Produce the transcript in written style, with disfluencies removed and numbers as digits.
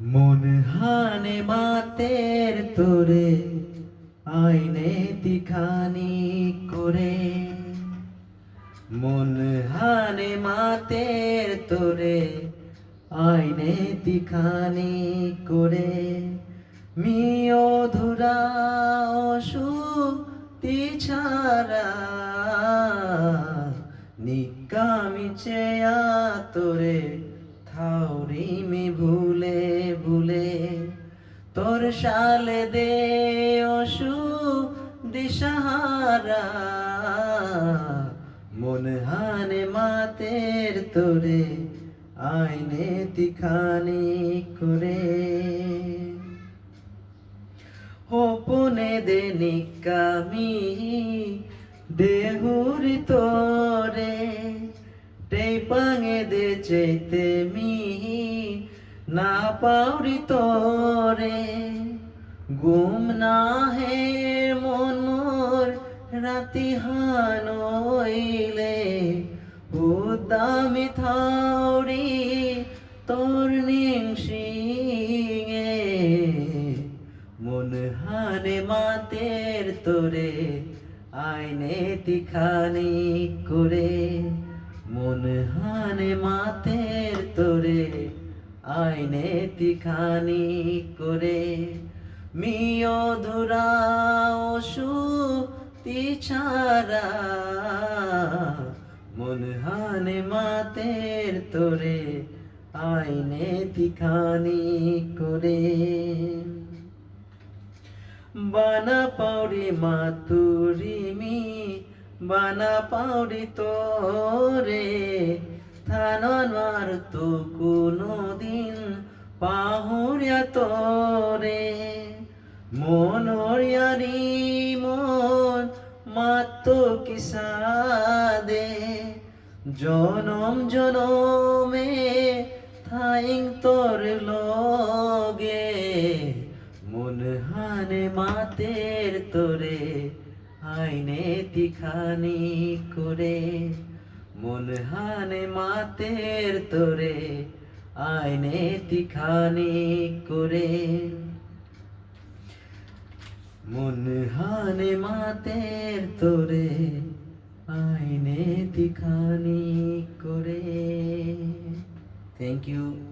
মন হানে মাতের তোরে আইনে তিখানি করে, মন হানে মাতের তোরে আইনে তিখানি করে, মিও ধুরা অসুতি ছাড়া নিকামি চেয়া তোরে থাউরি মে ভুলে ভুলে, তোর শালে দে অসু দিশাহারা, মন হানে মাতের তোরে আইনে তিখানি করে। হোপনে দে নিকামি দেহুরি তোরে, টেপাঙে দে চেতে মিহি না পাউরি তোরে, গুম না হে মন মোর রাতি হানইলে, উদামি থাউরি তোর নিংসিঙে, মন হানে মাতের তোরে আইনে তিখানি করে, মন হানে মাতের তোরে আইনে তিখানি করে, মিও ধুরা অসু তিছারা, মন হানে মাতের তোরে আইনে তিখানি করে। বানা পাউরি মাতুরিমি বানা পাউরি তোরে, থানন মার তো কোনো দিন পাহুরিয়া তোরে, মনোরিয়ারি মন মাতো কিসাদে, জনম জনমে থাইং তোর লগে, মন হানে মাতের তোরে আইনে তিখানি করে, মন হানে মাতের তোরে আইনে তিখানি করে, মন হানে মাতের তোরে আইনে তিখানি করে। Thank you.